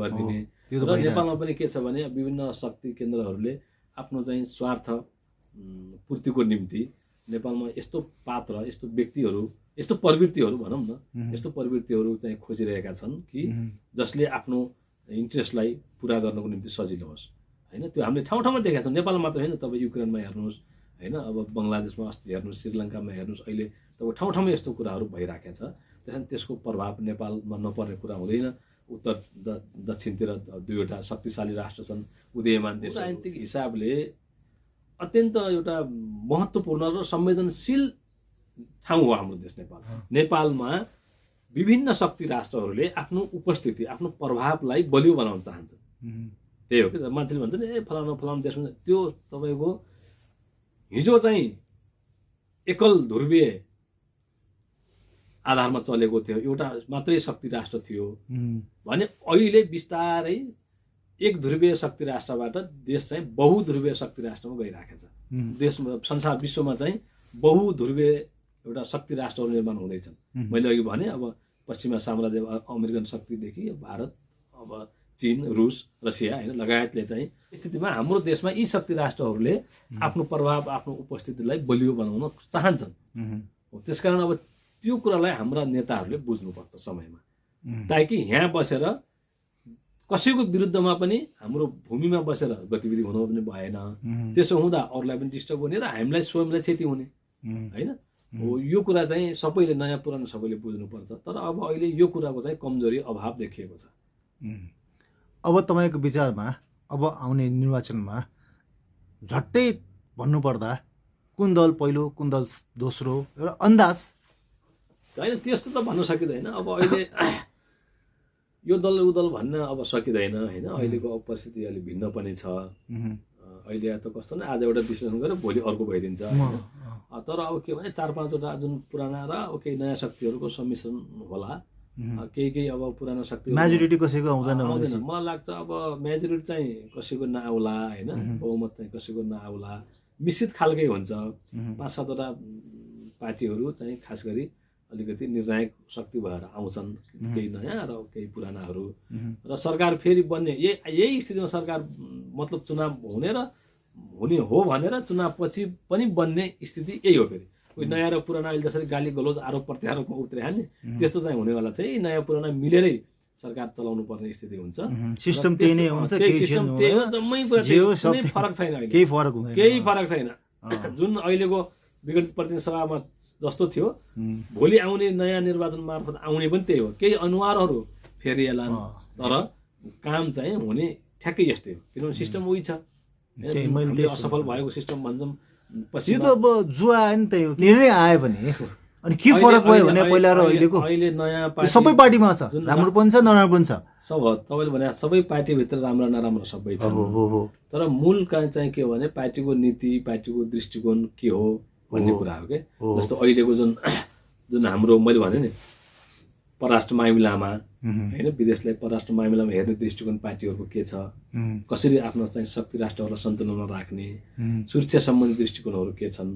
र नेपालमा पनि के छ भने विभिन्न शक्ति केन्द्रहरूले आफ्नो चाहिँ स्वार्थ पूर्तिको निम्ति नेपालमा यस्तो पात्र, यस्तो व्यक्तिहरू, यस्तो प्रवृत्तिहरू भनौँ न, यस्तो प्रवृत्तिहरू चाहिँ खोजिरहेका छन् कि जसले आफ्नो इन्ट्रेस्टलाई पुरा गर्नको निम्ति सजिलो होस् होइन। त्यो हामीले ठाउँ देखेका छौँ, नेपाल मात्र होइन, तपाईँ युक्रेनमा हेर्नुहोस् होइन, अब बङ्गलादेशमा अस्ति हेर्नुहोस्, श्रीलङ्कामा हेर्नुहोस्, अहिले तपाईँ ठाउँ यस्तो कुराहरू भइरहेको छ। त्यसैले त्यसको प्रभाव नेपालमा नपर्ने कुरा हुँदैन। उत्तर दक्षिणतिर दुईवटा शक्तिशाली राष्ट्र छन्, उदयमान देश। राजनीतिक हिसाबले अत्यन्त एउटा महत्त्वपूर्ण र संवेदनशील ठाउँ हो हाम्रो देश नेपाल। नेपालमा विभिन्न शक्ति राष्ट्रहरूले आफ्नो उपस्थिति, आफ्नो प्रभावलाई बलियो बनाउन चाहन्छन्। त्यही हो कि मान्छेले भन्छ नि ए फलानु देशमा, त्यो तपाईँको हिजो चाहिँ एकल ध्रुवीय आधारमा चलेको थियो, एउटा मात्रै शक्ति राष्ट्र थियो भने अहिले बिस्तारै एक ध्रुवीय शक्ति राष्ट्रबाट देश चाहिँ बहुध्रुवीय शक्ति राष्ट्रमा गइरहेको छ। देशमा संसार विश्वमा चाहिँ बहुध्रुवीय एउटा शक्ति राष्ट्रहरू निर्माण हुँदैछन्। मैले अघि भने अब पश्चिमा साम्राज्य अमेरिकन शक्तिदेखि भारत, अब चीन, रुस, रसिया होइन लगायतले चाहिँ स्थितिमा हाम्रो देशमा यी शक्ति राष्ट्रहरूले आफ्नो प्रभाव, आफ्नो उपस्थितिलाई बलियो बनाउन चाहन्छन्। त्यसकारण अब त्यो कुरालाई हाम्रा नेताहरूले बुझ्नुपर्छ समयमा, ताकि यहाँ बसेर कसैको विरुद्धमा पनि हाम्रो भूमिमा बसेर गतिविधि हुनु पनि भएन। त्यसो हुँदा अरूलाई पनि डिस्टर्ब हुने र हामीलाई स्वयंलाई क्षति हुने होइन। हो यो कुरा चाहिँ सबैले, नयाँ पुरानो सबैले बुझ्नुपर्छ। तर अब अहिले यो कुराको चाहिँ कमजोरी, अभाव देखिएको छ। अब तपाईँको विचारमा अब आउने निर्वाचनमा झट्टै भन्नुपर्दा कुन दल पहिलो, कुन दल दोस्रो, एउटा अन्दाज होइन, त्यस्तो त भन्न सकिँदैन। अब अहिले यो दल ऊ दल भन्न अब सकिँदैन होइन। अहिलेको अब परिस्थिति अलिक भिन्न पनि छ। अहिले त कस्तो न, आज एउटा विश्लेषण गरेर भोलि अर्को भइदिन्छ होइन। तर अब के भने 4-5वटा जुन पुराना र केही नयाँ शक्तिहरूको सम्मिश्रण होला। केही अब पुरानो शक्ति मेजोरिटी कसैको आउँदैन। मलाई लाग्छ अब मेजोरिटी चाहिँ कसैको नआउला होइन, बहुमत चाहिँ कसैको नआउला। मिश्रित खालकै हुन्छ। 5-7वटा पार्टीहरू चाहिँ खास गरी अलिकति निर्णायक शक्ति भएर आउँछन्, केही नयाँ र केही पुरानाहरू, र सरकार फेरि बन्ने यही स्थितिमा सरकार मतलब चुनाव हुने हो भनेर चुनाव पछि पनि बन्ने स्थिति यही हो। फेरि कोही नयाँ र पुराना अहिले जसरी गाली गलौज आरोप प्रत्यारोपमा उत्रिहाल्ने त्यस्तो चाहिँ हुनेवाला चाहिँ नयाँ पुराना मिलेरै सरकार चलाउनु पर्ने स्थिति हुन्छ। सिस्टम त्यही नै हुन्छ, त्यही सिस्टम त्यही हो, जम्मै कुरा कुनै फरक छैन, अहिले केही फरक हुँदैन, केही फरक छैन। जुन अहिलेको विगत प्रतिनिधि सभामा जस्तो थियो भोलि आउने नयाँ निर्वाचन मार्फत आउने पनि त्यही हो, केही अनुहारहरू फेरिएलान् तर काम चाहिँ हुने ठ्याक्कै यस्तै हो, किनभने सिस्टम उही छ। हामीले असफल भएको सिस्टम भन्छौँ पछि, यो त अब जुवा आयो नि, त्यही हो, निर्णय आयो भने अनि के फरक भयो भने पहिला र अहिलेको अहिले नयाँ पार्टी सबै पार्टीमा छ, राम्रो पनि छ नराम्रो पनि छ, सब तपाईँले भने सबै पार्टीभित्र राम्रो नराम्रो सबै छ। तर मूल चाहिँ के हो भने पार्टीको नीति, पार्टीको दृष्टिकोण के हो भन्ने कुरा हो के। जस्तो अहिलेको जुन हाम्रो मैले भने नि परराष्ट्र मामिलामा होइन, विदेशलाई परराष्ट्र मामिलामा हेर्ने दृष्टिकोण पार्टीहरूको के छ, कसरी आफ्नो चाहिँ शक्ति राष्ट्रहरूलाई सन्तुलनमा राख्ने, सुरक्षा सम्बन्धी दृष्टिकोणहरू के छन्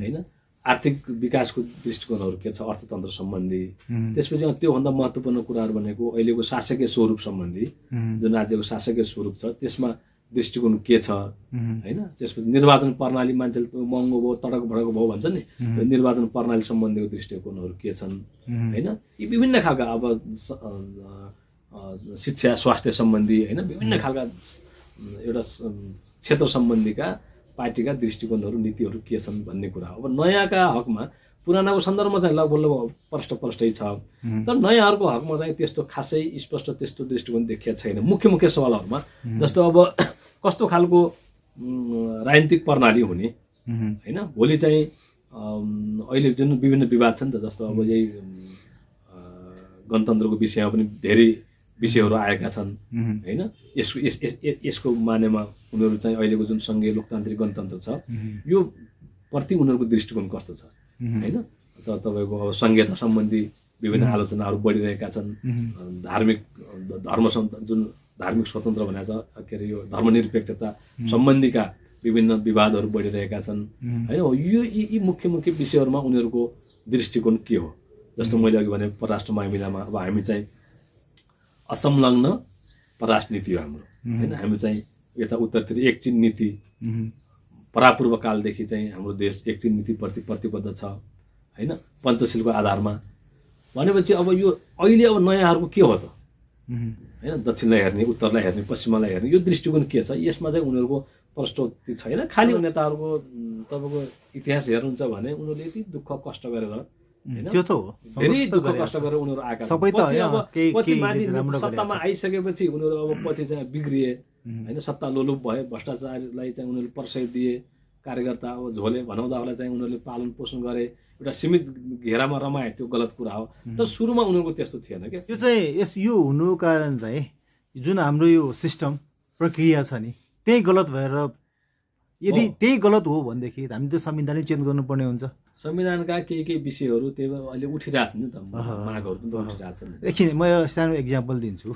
होइन, आर्थिक विकासको दृष्टिकोणहरू के छ, अर्थतन्त्र सम्बन्धी। त्यसपछि त्योभन्दा महत्त्वपूर्ण कुराहरू भनेको अहिलेको शासकीय स्वरूप सम्बन्धी, जुन राज्यको शासकीय स्वरूप छ त्यसमा दृष्टिकोण के छ होइन। त्यसपछि निर्वाचन प्रणाली, मान्छेले महँगो भयो तडक भडक भयो भन्छ नि, निर्वाचन प्रणाली सम्बन्धीको दृष्टिकोणहरू के छन् होइन। यी विभिन्न खालका अब शिक्षा स्वास्थ्य सम्बन्धी होइन, विभिन्न खालका एउटा क्षेत्र सम्बन्धीका पार्टीका दृष्टिकोणहरू नीतिहरू के छन् भन्ने कुरा हो। अब नयाँका हकमा पुरानाको सन्दर्भमा चाहिँ लगभग प्रष्टै छ, तर नयाँहरूको हकमा चाहिँ त्यस्तो खासै स्पष्ट त्यस्तो दृष्टिकोण देखिया छैन मुख्य सवालहरूमा। जस्तो अब कस्तो खालको राजनीतिक प्रणाली हुने होइन, भोलि चाहिँ अहिले जुन विभिन्न विवाद छ नि त, जस्तो अब यही गणतन्त्रको विषयमा पनि धेरै विषयहरू आएका छन् होइन। यसको मानेमा उनीहरू चाहिँ अहिलेको जुन सङ्घीय लोकतान्त्रिक गणतन्त्र छ यो प्रति उनीहरूको दृष्टिकोण कस्तो छ होइन। तपाईँको अब सङ्घीयता सम्बन्धी विभिन्न आलोचनाहरू बढिरहेका छन्, जुन धार्मिक स्वतन्त्र भनेको छ के अरे, यो धर्मनिरपेक्षता सम्बन्धीका विभिन्न विवादहरू बढिरहेका छन् होइन। यो यी मुख्य विषयहरूमा उनीहरूको दृष्टिकोण के हो। जस्तो मैले अघि भने परराष्ट्र मामिलामा अब हामी चाहिँ असंलग्न परराष्ट्र नीति हो हाम्रो होइन। हामी चाहिँ यता उत्तरतिर एकचिन नीति, परापूर्व कालदेखि चाहिँ हाम्रो देश एकचिन नीतिप्रति प्रतिबद्ध छ होइन, पञ्चशीलको आधारमा। भनेपछि अब यो अहिले अब नयाँहरूको के हो त होइन, दक्षिणलाई हेर्ने, उत्तरलाई हेर्ने, पश्चिमलाई हेर्ने, यो दृष्टिकोण के छ, यसमा चाहिँ उनीहरूको प्रस्तुति छैन। खालि नेताहरूको तपाईँको इतिहास हेर्नुहुन्छ भने उनीहरूले यति दुःख कष्ट गरेर त्यो त हो, धेरै दुःख कष्ट गरेर उनीहरू आएका सबै त पछि माथि सत्तामा आइसकेपछि उनीहरू अब पछि चाहिँ बिग्रिए होइन, सत्ता लोलुप भए, भ्रष्टाचारलाई चाहिँ उनीहरूले प्रशय दिए, कार्यकर्ता अब झोले भनाउँदाहरूलाई चाहिँ उनीहरूले पालन पोषण गरे, एउटा सीमित घेरामा रमाए, त्यो गलत कुरा हो। तर सुरुमा उनीहरूको त्यस्तो थिएन क्या। त्यो चाहिँ यो हुनुको कारण चाहिँ जुन हाम्रो यो सिस्टम प्रक्रिया छ नि त्यही गलत भएर, यदि त्यही गलत हो भनेदेखि हामी त संविधानै चेन्ज गर्नुपर्ने हुन्छ। संविधानका केही विषयहरू त्यही अहिले उठिरहेछन् नि त, मागहरू पनि उठिरहेछन्। एकछिन म एउटा सानो इक्जाम्पल दिन्छु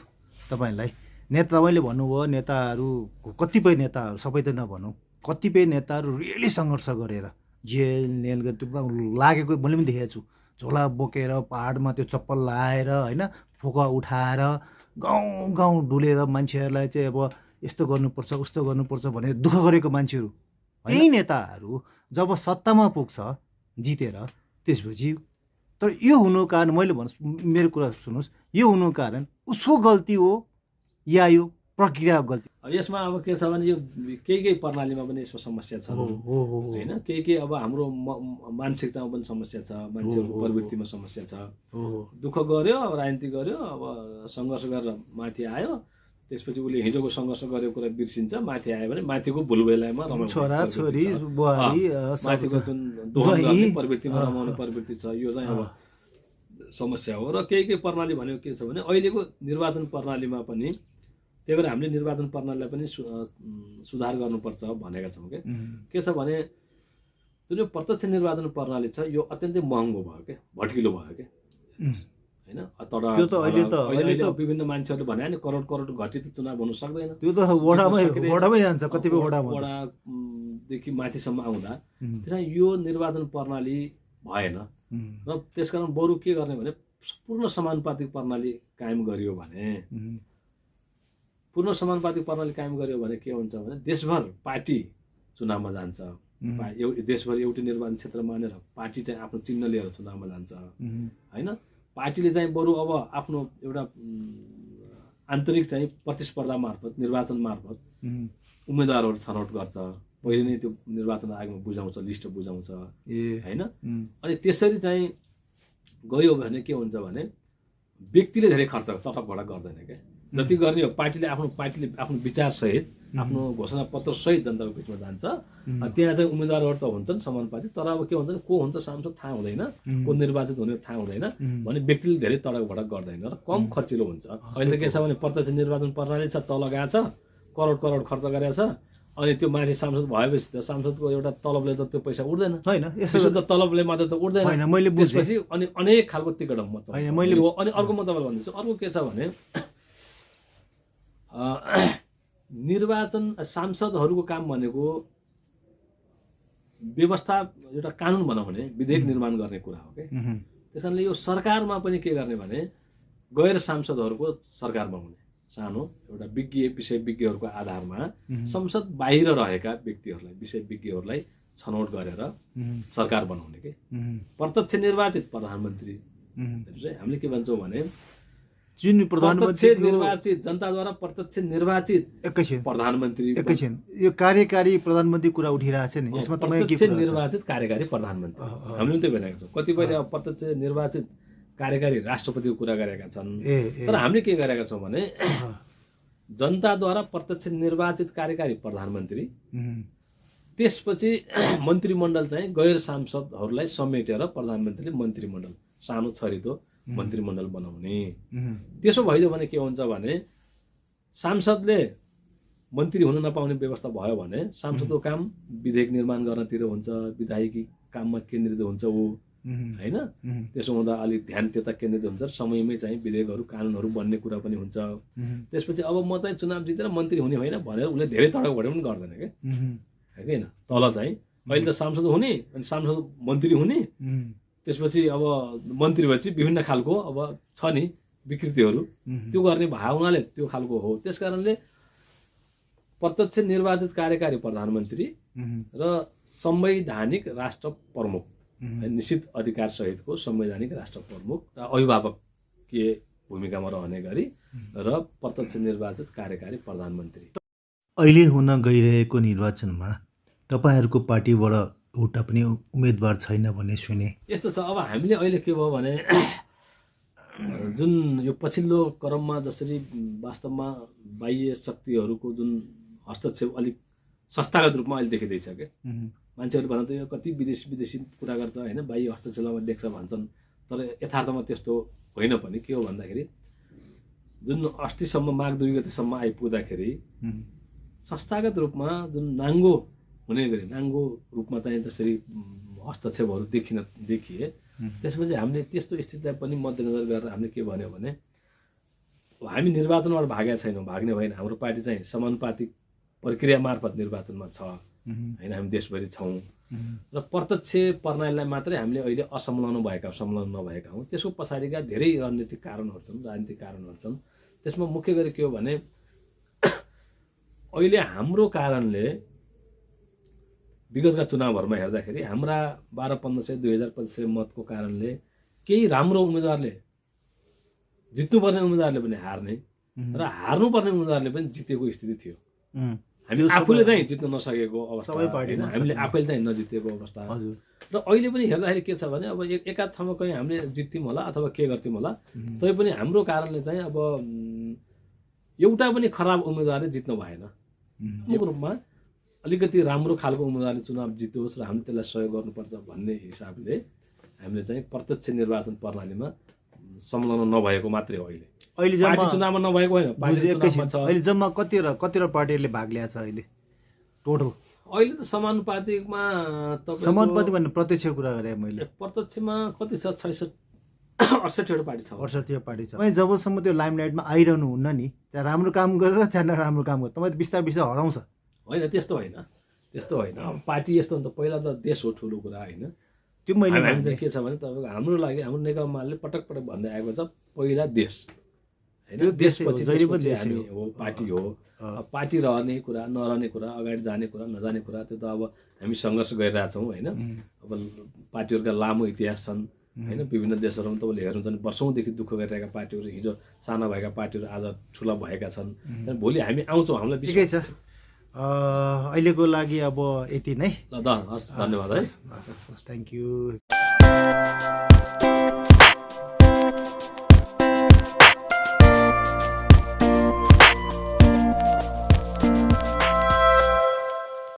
तपाईँलाई। तपाईँले भन्नुभयो नेताहरू, कतिपय नेताहरू, सबै त नभनौँ, कतिपय नेताहरू रियली सङ्घर्ष गरेर जेल त्यो लागेको मैले पनि देखेको छु, झोला बोकेर पहाडमा त्यो चप्पल लाएर होइन, फोका उठाएर गाउँ डुलेर मान्छेहरूलाई चाहिँ अब यस्तो गर्नुपर्छ उस्तो गर्नुपर्छ भनेर दुःख गरेको मान्छेहरू, यही नेताहरू जब सत्तामा पुग्छ जितेर त्यसपछि। तर यो हुनुको कारण मैले मेरो कुरा सुन्नुहोस्, यो हुनुको कारण उसको गल्ती हो या यो प्रक्रियाको गल्ती? यसमा अब के छ भने यो केही प्रणालीमा पनि यसमा समस्या छ होइन। केही अब हाम्रो मानसिकतामा पनि समस्या छ, मान्छेहरूको प्रवृत्तिमा समस्या छ। दुःख गर्यो, अब राजनीति गर्यो, अब सङ्घर्ष गरेर माथि आयो, त्यसपछि उसले हिजोको सङ्घर्ष गरेको कुरा बिर्सिन्छ, माथि आयो भने माथिको भुलबेलामा छोरा छोरी बुहारी माथिको जुन दोहन गर्ने प्रवृत्तिमा रमाउने प्रवृत्ति छ, यो चाहिँ अब समस्या हो। र केही प्रणाली भनेको के छ भने अहिलेको निर्वाचन प्रणालीमा पनि, त्यही भएर हामीले निर्वाचन प्रणालीलाई पनि सुधार गर्नुपर्छ भनेका छौँ। के छ भने जुन यो प्रत्यक्ष निर्वाचन प्रणाली छ यो अत्यन्तै महँगो भयो क्या, भट्किलो भयो क्या होइन तर त्यो त अहिले त- अहिले विभिन्न मान्छेहरूले भने नि करोड करोड घटी त चुनाव हुन सक्दैन त्यो त वडामै जान्छ कतिपय वडामा त। वडादेखि माथिसम्म आउँदा उम्, त्यसमा यो निर्वाचन प्रणाली भएन उम्, र त्यसकारण बरु के गर्ने भने पूर्ण समानुपातिक प्रणाली कायम गरियो भने उम्, पूर्ण समानुपातिक प्रणाली कायम गरियो भने के हुन्छ भने देशभर पार्टी चुनावमा जान्छ देशभर एउटै निर्वाचन क्षेत्र मानेर पार्टी चाहिँ आफ्नो चिन्ह लिएर चुनावमा जान्छ उम्, होइन पार्टीले चाहिँ बरु अब आफ्नो एउटा आन्तरिक चाहिँ प्रतिस्पर्धा मार्फत निर्वाचन मार्फत उम्, उम्मेदवारहरू छनौट गर्छ पहिले नै त्यो निर्वाचन आयोगमा बुझाउँछ लिस्ट बुझाउँछ ए होइन उम्, अनि त्यसरी चाहिँ गयो भने के हुन्छ भने व्यक्तिले धेरै खर्च तटकभडक गर्दैन क्या जति गर्ने हो पार्टीले आफ्नो विचारसहित आफ्नो घोषणापत्र सहित जनताको बिचमा जान्छ त्यहाँ चाहिँ उम्मेदवारहरू त हुन्छन् समानुपातिक तर अब के हुन्छ को हुन्छ सांसद थाहा हुँदैन को निर्वाचित हुने थाहा हुँदैन भने व्यक्तिले धेरै तडक भडक गर्दैन र कम खर्चिलो हुन्छ अहिले के छ भने प्रत्यक्ष निर्वाचन प्रणाली छ तल गएको छ करोड करोड खर्च गरेको छ अनि त्यो माथि सांसद भएपछि त सांसदको एउटा तलबले त त्यो पैसा उठ्दैन होइन यसो विशुद्ध तलबले मात्र त उठ्दैन होइन मैले बुझेँ त्यसपछि अनि अनेक खालको टिकट मतलब होइन, मैले- अनि अर्को म तपाईँलाई भन्दैछु अर्को के छ भने निर्वाचन सांसदहरूको काम भनेको व्यवस्था एउटा कानुन बनाउने विधेयक निर्माण गर्ने कुरा हो क्या उम्, त्यस कारणले यो सरकारमा पनि के गर्ने भने गैर सांसदहरूको सरकार बनाउने सानो एउटा विषय विज्ञहरूको आधारमा संसद बाहिर रहेका व्यक्तिहरूलाई विषय विज्ञहरूलाई छनौट गरेर उम्, सरकार बनाउने के उम्, प्रत्यक्ष निर्वाचित प्रधानमन्त्री उम्, चाहिँ हामीले के भन्छौँ भने जुन प्रत्यक्ष प्रधानमन्त्री निर्वाचित जनताद्वारा प्रत्यक्ष निर्वाचित एकैछिन प्रधानमन्त्री एकैछिन यो कार्यकारी प्रधानमन्त्री कुरा उठिरहेको छ नि यसमा तपाईँ के प्रत्यक्ष कुरा छ? निर्वाचित कार्यकारी प्रधानमन्त्री हामीले त्यो भनेका छौँ कतिपयले अब प्रत्यक्ष निर्वाचित कार्यकारी राष्ट्रपतिको कुरा गरेका छन् ए ए तर हामीले के गरेका छौँ भने अँ, जनताद्वारा प्रत्यक्ष निर्वाचित कार्यकारी प्रधानमन्त्री उम्, त्यसपछि मन्त्रीमण्डल चाहिँ गैर सांसदहरूलाई समेटेर प्रधानमन्त्रीले मन्त्रीमण्डल सानो छरितो मन्त्रीमण्डल बनाउने उम्, त्यसो भइदियो भने के हुन्छ भने सांसदले मन्त्री हुन नपाउने व्यवस्था भयो भने सांसदको काम विधेयक निर्माण गर्नतिर हुन्छ विधायकी काममा केन्द्रित हुन्छ ऊ उम्, होइन उम्, त्यसो हुँदा अलिक ध्यान त्यता केन्द्रित हुन्छ समयमै चाहिँ विधेयकहरू कानुनहरू बन्ने कुरा पनि हुन्छ उम्, त्यसपछि अब म चाहिँ चुनाव जितेर मन्त्री हुने होइन भनेर उसले धेरै तडक भडक पनि गर्दैन क्या उम्, है कि होइन तल चाहिँ अहिले त सांसद हुने अनि सांसद मन्त्री हुने उम्, त्यसपछि अब मन्त्री भएपछि विभिन्न खालको अब छ नि विकृतिहरू उम्, त्यो गर्ने भयो हुनाले त्यो खालको हो त्यस कारणले प्रत्यक्ष निर्वाचित कार्यकारी प्रधानमन्त्री उम्, र संवैधानिक राष्ट्र प्रमुख उम्, निश्चित अधिकार सहितको संवैधानिक राष्ट्र प्रमुख र अभिभावकीय भूमिकामा रहने गरी र प्रत्यक्ष निर्वाचित कार्यकारी प्रधानमन्त्री अहिले हुन गइरहेको निर्वाचनमा तपाईँहरूको पार्टीबाट एउटा पनि उम्मेदवार छैन भन्ने सुने। यस्तो छ अब हामीले अहिले के भयो भने जुन यो पछिल्लो क्रममा जसरी वास्तवमा बाह्य शक्तिहरूको जुन हस्तक्षेप अलिक संस्थागत रूपमा अहिले देखिँदैछ क्या उम्, मान्छेहरू भन्छ त यो कति विदेशी कुरा गर्छ होइन बाह्य हस्तक्षेपमा देख्छ भन्छन् तर यथार्थमा त्यस्तो होइन पनि के हो भन्दाखेरि जुन अस्तिसम्म माघ 2 गतेसम्म आइपुग्दाखेरि उम्, संस्थागत रूपमा जुन नाङ्गो हुने गरी नाङ्गो रूपमा चाहिँ जसरी हस्तक्षेपहरू देखिए त्यसपछि हामीले त्यस्तो स्थितिलाई पनि मध्यनजर गरेर हामीले के भन्यो भने हामी निर्वाचनबाट भागेका छैनौँ भाग्ने होइन हाम्रो पार्टी चाहिँ समानुपातिक प्रक्रिया मार्फत निर्वाचनमा छ उम्, होइन हामी देशभरि छौँ उम्, र प्रत्यक्ष प्रणालीलाई मात्रै हामीले अहिले संलग्न नभएका हौँ त्यसको पछाडिका धेरै रणनीतिक कारणहरू छन् राजनीतिक कारणहरू छन् त्यसमा मुख्य गरी के हो भने अहिले हाम्रो कारणले विगतका चुनावहरूमा हेर्दाखेरि हाम्रा 1200-1500 2025 मतको कारणले केही राम्रो उम्मेदवारले जित्नुपर्ने उम्मेदवारले पनि हार्ने र हार्नुपर्ने उम्मेदवारले पनि जितेको स्थिति थियो उम्, हामी आफूले चाहिँ जित्न नसकेको अवस्था सबै पार्टीमा होइन, हामीले आफैले चाहिँ नजितेको अवस्था हजुर र अहिले पनि हेर्दाखेरि के छ भने अब एका ठाउँमा कहीँ हामीले जित्थ्यौँ होला अथवा के गर्थ्यौँ होला तैपनि हाम्रो कारणले चाहिँ अब एउटा पनि खराब उम्मेदवारले जित्न भएन उम्, यो रूपमा अलिकति राम्रो खालको उम्मेदवारले चुनाव जितोस् र हामीले त्यसलाई सहयोग गर्नुपर्छ भन्ने हिसाबले हामीले चाहिँ प्रत्यक्ष निर्वाचन प्रणालीमा संलग्न नभएको मात्रै हो अहिले अहिले पार्टी जम्मा चुनावमा नभएको होइन पार्टी बुझेँ, चुनावमा एकैछिन छ अहिले जम्मा कतिवटा पार्टीहरूले भाग ल्याएको छ अहिले टोटल अहिले त समानुपातिकमा तपाईँको समानुपातिक भन्ने प्रत्यक्ष कुरा गरेँ मैले प्रत्यक्षमा कति छ 66 68वटा पार्टी छ 68 पार्टी छ। तपाईँ जबसम्म त्यो लाइमलाइटमा आइरहनु हुन्न नि, चाहे राम्रो काम गरेर चाहे नराम्रो काम गरेर, तपाईँ बिस्तारै बिस्तारै हराउँछ। होइन त्यस्तो होइन, त्यस्तो होइन। अब पार्टी यस्तो हो नि त, पहिला त देश हो ठुलो कुरा होइन। त्यो मैले हामी मान्छु। चाहिँ के छ भने तपाईँको हाम्रो लागि हाम्रो नेकपा एमाले पटक पटक भन्दै आएको छ पहिला देश होइन, त्यो देशै हो, देशपछि जहिले पनि त्यसपछि देशै हामी हो। हो पार्टी हो। अब पार्टी रहने कुरा नरहने कुरा, अगाडि जाने कुरा नजाने कुरा, त्यो त अब हामी सङ्घर्ष गरिरहेछौँ होइन। अब पार्टीहरूका लामो इतिहास छन् होइन, विभिन्न देशहरूमा तपाईँले हेर्नुहुन्छ भने वर्षौँदेखि दुःख गरिरहेका पार्टीहरू, हिजो साना भएका पार्टीहरू आज ठुला भएका छन्। भोलि हामी आउँछौँ, हामीलाई ठिकै छ। अहिलेको लागि अब यति नै। ल हस्, धन्यवाद है। Thank you.